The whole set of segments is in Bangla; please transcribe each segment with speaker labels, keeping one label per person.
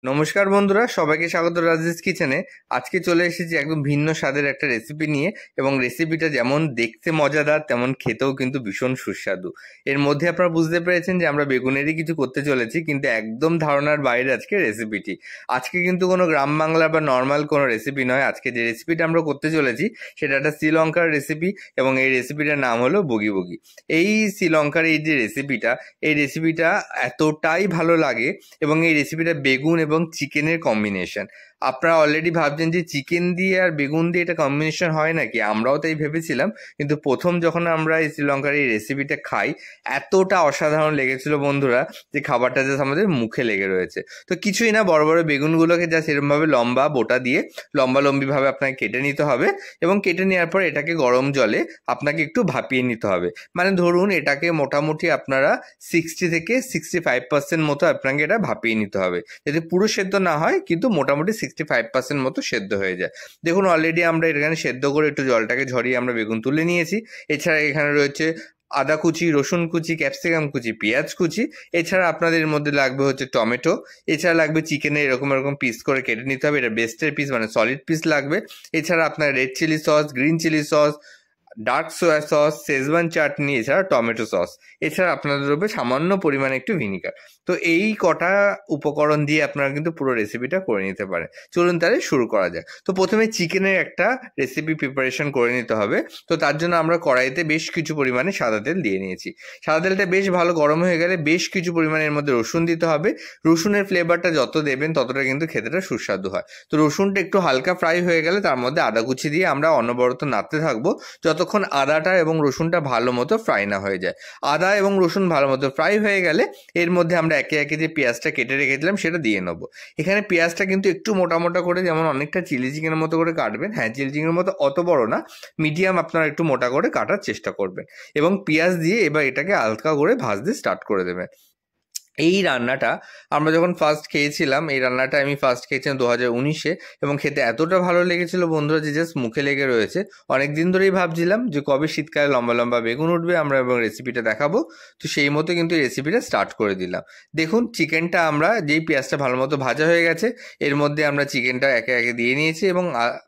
Speaker 1: নমস্কার বন্ধুরা, সবাইকে স্বাগত রাজেশ কিচেনে। আজকে চলে এসেছি একদম ভিন্ন স্বাদের একটা রেসিপি নিয়ে, এবং রেসিপিটা যেমন দেখতে মজাদার তেমন খেতেও কিন্তু ভীষণ সুস্বাদু। এর মধ্যে আপনারা বুঝতে পেরেছেন যে আমরা বেগুনেরই কিছু করতে চলেছি, কিন্তু একদম ধারণার বাইরে আজকে রেসিপিটি। আজকে কিন্তু কোনো গ্রাম বাংলা বা নর্মাল কোনো রেসিপি নয়। আজকে যে রেসিপিটা আমরা করতে চলেছি সেটা একটা শ্রীলঙ্কার রেসিপি, এবং এই রেসিপিটার নাম হলো বগি বগি। এই শ্রীলঙ্কার এই যে রেসিপিটা, এই রেসিপিটা এতটাই ভালো লাগে, এবং এই রেসিপিটা বেগুন এবং চিকেনের কম্বিনেশন। আপনারা অলরেডি ভাবছেন যে চিকেন দিয়ে আর বেগুন দিয়ে এটা কম্বিনেশন হয় নাকি, আমরাও তাই ভেবেছিলাম। কিন্তু প্রথম যখন আমরা এই শ্রীলঙ্কার এই রেসিপিটা খাই, এতটা অসাধারণ লেগেছিল বন্ধুরা যে খাবারটা জাস্ট আমাদের মুখে লেগে রয়েছে। তো কিছুই না, বড় বড় বেগুনগুলোকে জাস্ট এরকমভাবে লম্বা বোটা দিয়ে লম্বালম্বিভাবে আপনাকে কেটে নিতে হবে, এবং কেটে নেওয়ার পর এটাকে গরম জলে আপনাকে একটু ভাপিয়ে নিতে হবে। মানে ধরুন এটাকে মোটামুটি আপনারা 60 থেকে 65% মতো আপনাকে এটা ভাপিয়ে নিতে হবে, যাতে পুরো সেদ্ধ না হয় কিন্তু মোটামুটি 65% মতো সেদ্ধ হয়ে যায়। দেখুন অলরেডি আমরা এখানে সেদ্ধ করে একটু জলটাকে ঝরিয়ে আমরা বেগুন তুলে নিয়েছি। এছাড়া এখানে রয়েছে আদা কুচি, রসুন কুচি, ক্যাপসিকাম কুচি, পেঁয়াজ কুচি। এছাড়া আপনাদের মধ্যে লাগবে হচ্ছে টমেটো। এছাড়া লাগবে চিকেনে এরকম এরকম পিস করে কেটে নিতে হবে, এটা বেস্টের পিস মানে সলিড পিস লাগবে। এছাড়া আপনার red chilli sauce, green chilli sauce, dark soy sauce, Schezwan chutney, এছাড়া টমেটো সস। এছাড়া আপনাদের হবে সামান্য পরিমাণে একটু ভিনিগার। তো এই কটা উপকরণ দিয়ে আপনারা কিন্তু পুরো রেসিপিটা করে নিতে পারেন। চলুন তাহলে শুরু করা যাক। তো প্রথমে চিকেনের একটা রেসিপি প্রিপারেশন করে নিতে হবে। তো তার জন্য আমরা কড়াইতে বেশ কিছু পরিমাণে সাদা তেল দিয়ে নিয়েছি। সাদা তেলটা বেশ ভালো গরম হয়ে গেলে বেশ কিছু পরিমাণের মধ্যে রসুন দিতে হবে। রসুনের ফ্লেভারটা যত দেবেন ততটা কিন্তু খেতেটা সুস্বাদু হয়। তো রসুনটা একটু হালকা ফ্রাই হয়ে গেলে তার মধ্যে আদা কুচি দিয়ে আমরা অনবরত নাড়তে থাকবো যতক্ষণ আদাটা এবং রসুনটা ভালো মতো ফ্রাই না হয়ে যায়। আদা এবং রসুন ভালো মতো ফ্রাই হয়ে গেলে এর মধ্যে আমরা একে একে যে পেঁয়াজটা কেটে রেখেছিলাম সেটা দিয়ে নেবো। এখানে পেঁয়াজটা কিন্তু একটু মোটা মোটা করে, যেমন অনেকটা চিলি চিকেনের মতো করে কাটবেন। হ্যাঁ, চিলি চিকেনের মতো অত বড় না, মিডিয়াম আপনারা একটু মোটা করে কাটার চেষ্টা করবেন, এবং পেঁয়াজ দিয়ে এবার এটাকে হালকা করে ভাজতে স্টার্ট করে দেবেন। এই রান্নাটা আমরা যখন ফার্স্ট খেয়েছিলাম, এই রান্নাটা আমি ফার্স্ট খেয়েছিলাম 2019-এ, এবং খেতে এতটা ভালো লেগেছিল বন্ধুরা যে জাস্ট মুখে লেগে রয়েছে। অনেক দিন ধরেই ভাবছিলাম যে কবে শীতকালে লম্বা লম্বা বেগুন উঠবে আমরা এবং রেসিপিটা দেখাবো। তো সেই মতো কিন্তু এই রেসিপিটা স্টার্ট করে দিলাম। দেখুন চিকেনটা আমরা যেই পেঁয়াজটা ভালো মতো ভাজা হয়ে গেছে, এর মধ্যে আমরা চিকেনটা একে একে দিয়ে নিয়েছি, এবং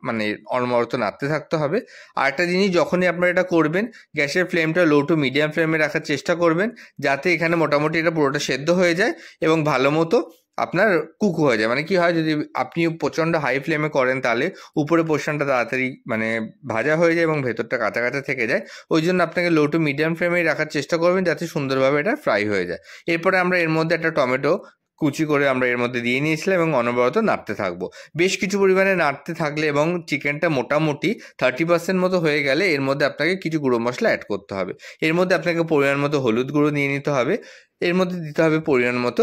Speaker 1: মানে অনবরত নাড়তে থাকতে হবে। আর একটা জিনিস, যখনই আপনারা এটা করবেন গ্যাসের ফ্লেমটা লো টু মিডিয়াম ফ্লেমে রাখার চেষ্টা করবেন, যাতে এখানে মোটামুটি এটা পুরোটা সেদ্ধ হয়ে যায় এবং ভালো মতো আপনার কুক হয়ে যায়। মানে কি হয়, যদি আপনি প্রচণ্ড হাই ফ্লেমে করেন তাহলে উপরে পোর্শনটা তাড়াতাড়ি মানে ভাজা হয়ে যায় এবং ভেতরটা কাঁচা কাঁচা থেকে যায়। ওই জন্য আপনাকে লো টু মিডিয়াম ফ্লেমেই রাখার চেষ্টা করবেন যাতে সুন্দরভাবে এটা ফ্রাই হয়ে যায়। এরপরে আমরা এর মধ্যে একটা টমেটো কুচি করে আমরা এর মধ্যে দিয়ে নিয়েছিলাম, এবং অনবরত নাড়তে থাকবো। বেশ কিছু পরিমাণে নাড়তে থাকলে এবং চিকেনটা মোটামুটি 30% মতো হয়ে গেলে এর মধ্যে আপনাকে কিছু গুঁড়ো মশলা অ্যাড করতে হবে। এর মধ্যে আপনাকে পরিমাণ মতো হলুদ গুঁড়ো নিয়ে নিতে হবে। এর মধ্যে দিতে হবে পরিমাণ মতো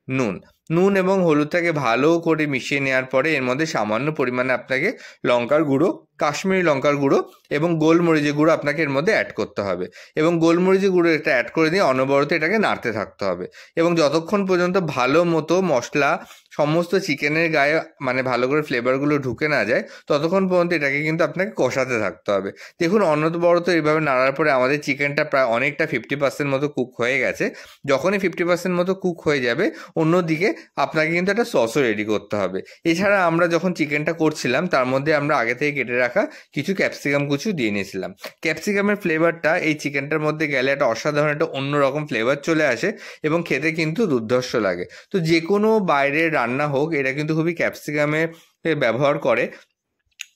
Speaker 1: নুন। নুন এবং হলুদটাকে ভালো করে মিশিয়ে নেওয়ার পরে এর মধ্যে সামান্য পরিমাণে আপনাকে লঙ্কার গুঁড়ো, কাশ্মীরি লঙ্কার গুঁড়ো এবং গোলমরিচের গুঁড়ো আপনাকে এর মধ্যে অ্যাড করতে হবে, এবং গোলমরিচের গুঁড়ো এটা অ্যাড করে দিয়ে অনবরত এটাকে নাড়তে থাকতে হবে। এবং যতক্ষণ পর্যন্ত ভালো মতো মশলা সমস্ত চিকেনের গায়ে মানে ভালো করে ফ্লেভারগুলো ঢুকে না যায়, ততক্ষণ পর্যন্ত এটাকে কিন্তু আপনাকে কষাতে থাকতে হবে। দেখুন অনবরত এইভাবে নাড়ার পরে আমাদের চিকেনটা প্রায় অনেকটা 50% মতো কুক হয়ে গেছে। যখনই 50% মতো কুক হয়ে যাবে, অন্যদিকে আপনাকে কিন্তু একটা সসও রেডি করতে হবে। এছাড়া আমরা যখন চিকেনটা করছিলাম তার মধ্যে আমরা আগে থেকে কেটে রাখা কিছু ক্যাপসিকাম কুচি দিয়ে নিয়েছিলাম। ক্যাপসিকামের ফ্লেভারটা এই চিকেনটার মধ্যে গেলে একটা অসাধারণ একটা অন্যরকম ফ্লেভার চলে আসে, এবং খেতে কিন্তু দুর্ধর্ষ লাগে। তো যে কোনো বাইরের রান্না হোক, এটা কিন্তু খুবই ক্যাপসিকামের ব্যবহার করে।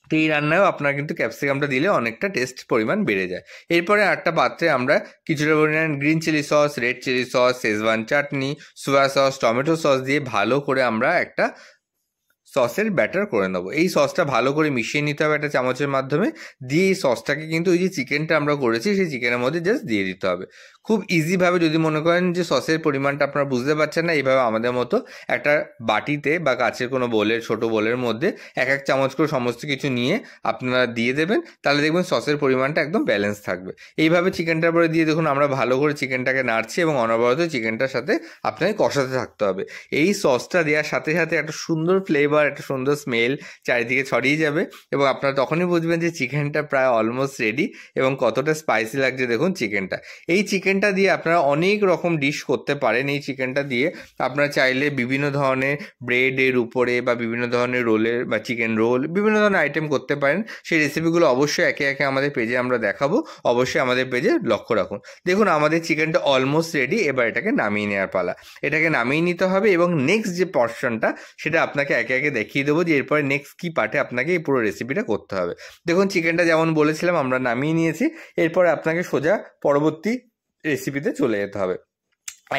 Speaker 1: তো এই রান্নায়ও আপনার কিন্তু ক্যাপসিকামটা দিলে অনেকটা টেস্ট পরিমাণ বেড়ে যায়। এরপরে একটা পাত্রে আমরা কিছুটা পরিমাণ green chilli sauce, red chilli sauce, Schezwan chutney, soy sauce, tomato sauce দিয়ে ভালো করে আমরা একটা সসের ব্যাটার করে নেবো। এই সসটা ভালো করে মিশিয়ে নিতে হবে একটা চামচের মাধ্যমে। দিয়ে এই সসটাকে কিন্তু ওই যে চিকেনটা আমরা করেছি সেই চিকেনের মধ্যে জাস্ট দিয়ে দিতে হবে। খুব ইজিভাবে, যদি মনে করেন যে সসের পরিমাণটা আপনারা বুঝতে পারছেন না, এইভাবে আমাদের মতো একটা বাটিতে বা কাচের কোনো বোলের, ছোট বোলের মধ্যে এক এক চামচ করে সমস্ত কিছু নিয়ে আপনারা দিয়ে দেবেন, তাহলে দেখবেন সসের পরিমাণটা একদম ব্যালেন্স থাকবে। এইভাবে চিকেনটার পরে দিয়ে দেখুন আমরা ভালো করে চিকেনটাকে নাড়ছি, এবং অনবরত চিকেনটার সাথে আপনাকে কষাতে থাকতে হবে। এই সসটা দেওয়ার সাথে সাথে একটা সুন্দর ফ্লেভার ফ্লেভার, একটা সুন্দর স্মেল চারিদিকে ছড়িয়ে যাবে এবং আপনারা তখনই বুঝবেন যে চিকেনটা প্রায় অলমোস্ট রেডি এবং কতটা স্পাইসি লাগছে দেখুন চিকেনটা। এই চিকেনটা দিয়ে আপনারা অনেক রকম ডিশ করতে পারেন। এই চিকেনটা দিয়ে আপনারা চাইলে বিভিন্ন ধরনের ব্রেডের উপরে বা বিভিন্ন ধরনের রোলের বা চিকেন রোল বিভিন্ন ধরনের আইটেম করতে পারেন। সেই রেসিপিগুলো অবশ্যই একে একে আমাদের পেজে আমরা দেখাবো, অবশ্যই আমাদের পেজে লক্ষ্য রাখুন। দেখুন আমাদের চিকেনটা অলমোস্ট রেডি, এবার এটাকে নামিয়ে নেওয়ার পালা। এটাকে নামিয়ে নিতে হবে এবং নেক্সট যে পর্শনটা সেটা আপনাকে একে একে দেখিয়ে দেবো যে এরপরে নেক্সট কী পার্টে আপনাকে এই পুরো রেসিপিটা করতে হবে। দেখুন চিকেনটা যেমন বলেছিলাম আমরা নামিয়ে নিয়েছি, এরপরে আপনাকে সোজা পরবর্তী রেসিপিতে চলে যেতে হবে।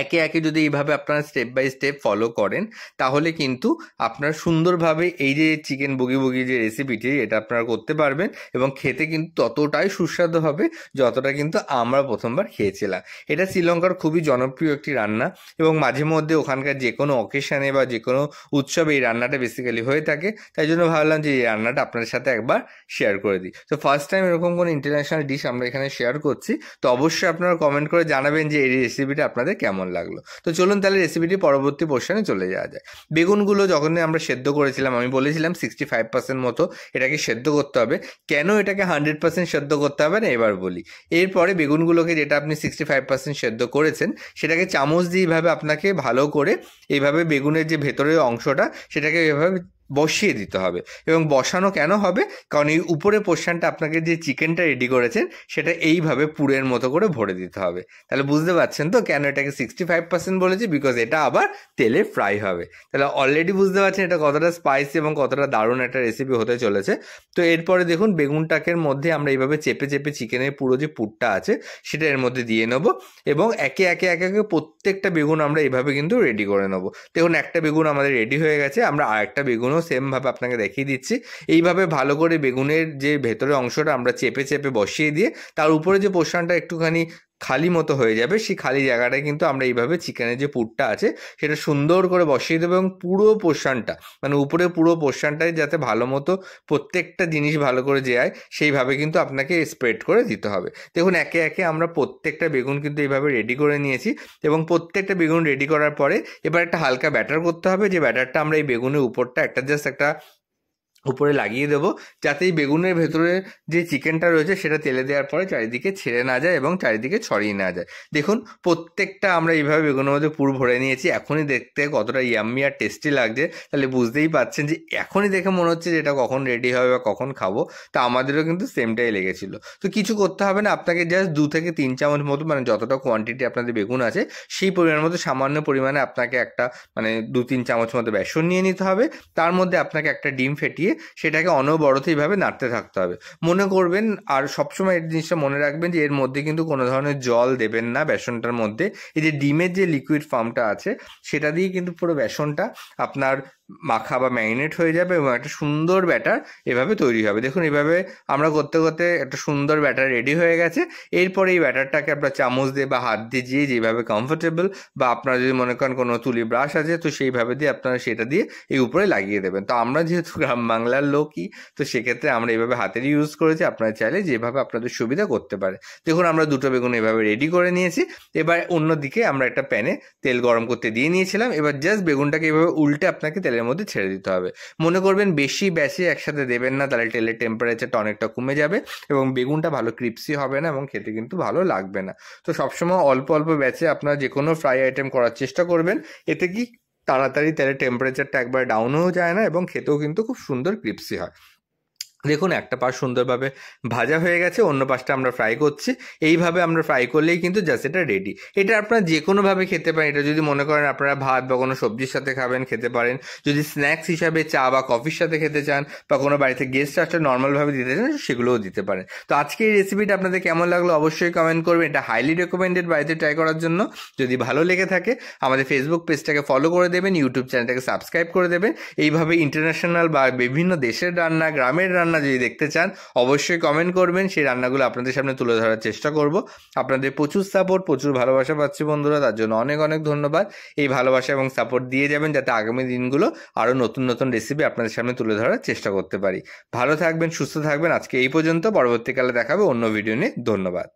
Speaker 1: একে একে যদি এইভাবে আপনারা স্টেপ বাই স্টেপ ফলো করেন তাহলে কিন্তু আপনারা সুন্দরভাবে এই যে চিকেন বুগি বুগি যে রেসিপিটি এটা আপনারা করতে পারবেন এবং খেতে কিন্তু ততটাই সুস্বাদু হবে যতটা কিন্তু আমরা প্রথমবার খেয়েছিলাম। এটা শ্রীলঙ্কার খুবই জনপ্রিয় একটি রান্না এবং মাঝে মধ্যে ওখানকার যে কোনো অকেশানে বা যে কোনো উৎসবে এই রান্নাটা বেসিক্যালি হয়ে থাকে। তাই জন্য ভাবলাম যে এই রান্নাটা আপনাদের সাথে একবার শেয়ার করে দিই। তো ফার্স্ট টাইম এরকম কোনো ইন্টারন্যাশনাল ডিশ আমরা এখানে শেয়ার করছি, তো অবশ্যই আপনারা কমেন্ট করে জানাবেন যে এই রেসিপিটা আপনাদের কেমন লাগলো। তো চলুন তাহলে রেসিপিটি পরবর্তী পোর্শনে চলে যাওয়া যায়। বেগুনগুলো যখন আমরা সেদ্ধ করেছিলাম আমি বলেছিলাম 65% মতো এটাকে সেদ্ধ করতে হবে। কেন এটাকে 100% সেদ্ধ করতে হবে না এবার বলি। এরপরে বেগুনগুলোকে যেটা আপনি 65% সেদ্ধ করেছেন সেটাকে চামচ দিয়ে এইভাবে আপনাকে ভালো করে এইভাবে বেগুনের যে ভেতরের অংশটা সেটাকে এভাবে বসিয়ে দিতে হবে। এবং বসানো কেন হবে, কারণ এই উপরে পোর্শনটা আপনাকে যে চিকেনটা রেডি করেছেন সেটা এইভাবে পুরের মতো করে ভরে দিতে হবে। তাহলে বুঝতে পারছেন তো কেন এটাকে 65% বলেছি, বিকজ এটা আবার তেলে ফ্রাই হবে। তাহলে অলরেডি বুঝতে পারছেন এটা কতটা স্পাইসি এবং কতটা দারুণ একটা রেসিপি হতে চলেছে। তো এরপরে দেখুন বেগুনটাকের মধ্যে আমরা এইভাবে চেপে চেপে চিকেনের পুরো যে পুরটা আছে সেটা এর মধ্যে দিয়ে নেব এবং একে একে একে একে প্রত্যেকটা বেগুন আমরা এইভাবে কিন্তু রেডি করে নেব। দেখুন একটা বেগুন আমাদের রেডি হয়ে গেছে, আমরা আরেকটা বেগুনও সেমভাবে আপনাকে দেখিয়ে দিচ্ছি। এইভাবে ভালো করে বেগুনের যে ভেতরের অংশটা আমরা চেপে চেপে বসিয়ে দিয়ে তার উপরে যে পোর্শনটা একটুখানি খালি মতো হয়ে যাবে সেই খালি জায়গাটায় কিন্তু আমরা এইভাবে চিকেনের যে পুরটা আছে সেটা সুন্দর করে বসিয়ে দেবো এবং পুরো পোর্শনটা মানে উপরে পুরো পোর্শনটায় যাতে ভালো মতো প্রত্যেকটা জিনিস ভালো করে যায় সেইভাবে কিন্তু আপনাকে স্প্রেড করে দিতে হবে। দেখুন একে একে আমরা প্রত্যেকটা বেগুন কিন্তু এইভাবে রেডি করে নিয়েছি এবং প্রত্যেকটা বেগুন রেডি করার পরে এবার একটা হালকা ব্যাটার করতে হবে। যে ব্যাটারটা আমরা এই বেগুনের উপরটা একটা জাস্ট একটা উপরে লাগিয়ে দেবো যাতে এই বেগুনের ভেতরে যে চিকেনটা রয়েছে সেটা তেলে দেওয়ার পরে চারিদিকে ছেড়ে না যায় এবং চারিদিকে ছড়িয়ে না যায়। দেখুন প্রত্যেকটা আমরা এইভাবে বেগুনের মধ্যে পুর ভরে নিয়েছি। এখনই দেখতে কতটা ইয়াম্মি আর টেস্টি লাগছে, তাহলে বুঝতেই পারছেন যে এখনই দেখে মনে হচ্ছে যে এটা কখন রেডি হবে বা কখন খাবো। তা আমাদেরও কিন্তু সেমটাই লেগেছিল। তো কিছু করতে হবে না, আপনাকে জাস্ট 2 থেকে 3 চামচ মতো মানে যতটা কোয়ান্টিটি আপনাদের বেগুন আছে সেই পরিমাণের মতো সামান্য পরিমাণে আপনাকে একটা মানে 2-3 চামচ মতো বেসন নিয়ে নিতে হবে। তার মধ্যে আপনাকে একটা ডিম ফেটিয়ে সেটাকে অনবরত এইভাবে নাড়তে থাকতে হবে। মনে করবেন আর সবসময় এই জিনিসটা মনে রাখবেন যে এর মধ্যে কিন্তু কোনো ধরনের জল দেবেন না বেসনটার মধ্যে। এই যে ডিমের যে লিকুইড ফর্মটা আছে সেটা দিয়ে কিন্তু পুরো বেসনটা আপনার মাখা বা ম্যারিনেট হয়ে যাবে এবং একটা সুন্দর ব্যাটার এভাবে তৈরি হবে। দেখুন এইভাবে আমরা করতে করতে একটা সুন্দর ব্যাটার রেডি হয়ে গেছে। এরপরে এই ব্যাটারটাকে আপনার চামচ দিয়ে বা হাত দিয়ে যেভাবে কমফোর্টেবল বা আপনারা যদি মনে করেন কোনো তুলি ব্রাশ আছে তো সেইভাবে দিয়ে আপনারা সেটা দিয়ে এই উপরে লাগিয়ে দেবেন। তো আমরা যেহেতু গ্রাম বাংলার লোকই তো সেক্ষেত্রে আমরা এইভাবে হাতের ইউজ করেছি, আপনারা চাইলে যেভাবে আপনাদের সুবিধা করতে পারে। দেখুন আমরা দুটো বেগুন এভাবে রেডি করে নিয়েছি। এবার অন্যদিকে আমরা একটা প্যানে তেল গরম করতে দিয়ে নিয়েছিলাম। এবার জাস্ট বেগুনটাকে এভাবে উল্টে আপনাকে তেলের মধ্যে ছেড়ে দিতে হবে। মনে করবেন বেশি ব্যাচে একসাথে দেবেন না, তাহলে তেলের টেম্পারেচারটা অনেকটা কমে যাবে এবং বেগুনটা ভালো ক্রিপসি হবে না এবং খেতে কিন্তু ভালো লাগবে না। তো সবসময় অল্প অল্প ব্যাচে আপনারা যে কোনো ফ্রাই আইটেম করার চেষ্টা করবেন, এতে কি তাড়াতাড়ি তেলের টেম্পারেচারটা একবার ডাউনও যায় না এবং খেতেও কিন্তু খুব সুন্দর ক্রিপসি হয়। দেখুন একটা পাশ সুন্দরভাবে ভাজা হয়ে গেছে, অন্য পাশটা আমরা ফ্রাই করছি। এইভাবে আমরা ফ্রাই করলেই কিন্তু জাস্ট এটা রেডি। এটা আপনারা যে কোনোভাবে খেতে পারেন। এটা যদি মনে করেন আপনারা ভাত বা কোনো সবজির সাথে খাবেন খেতে পারেন, যদি স্ন্যাক্স হিসাবে চা বা কফির সাথে খেতে চান বা কোনো বাড়িতে গেস্ট আসলে নর্মালভাবে দিতে চান সেগুলোও দিতে পারেন। তো আজকে এই রেসিপিটা আপনাদের কেমন লাগলো অবশ্যই কমেন্ট করবেন। এটা হাইলি রেকমেন্ডেড বাড়িতে ট্রাই করার জন্য। যদি ভালো লেগে থাকে আমাদের ফেসবুক পেজটাকে ফলো করে দেবেন, ইউটিউব চ্যানেলটাকে সাবস্ক্রাইব করে দেবেন। এইভাবে ইন্টারন্যাশনাল বা বিভিন্ন দেশের রান্না গ্রামের রান্না যদি দেখতে চান অবশ্যই কমেন্ট করবেন, সেই রান্নাগুলো আপনাদের সামনে তুলে ধরার চেষ্টা করব। আপনাদের প্রচুর সাপোর্ট প্রচুর ভালোবাসা পাচ্ছি বন্ধুরা, তার জন্য অনেক অনেক ধন্যবাদ। এই ভালোবাসা এবং সাপোর্ট দিয়ে যাবেন যাতে আগামী দিনগুলো আরও নতুন নতুন রেসিপি আপনাদের সামনে তুলে ধরার চেষ্টা করতে পারি। ভালো থাকবেন, সুস্থ থাকবেন। আজকে এই পর্যন্ত, পরবর্তীকালে দেখাবে অন্য ভিডিও নিয়ে। ধন্যবাদ।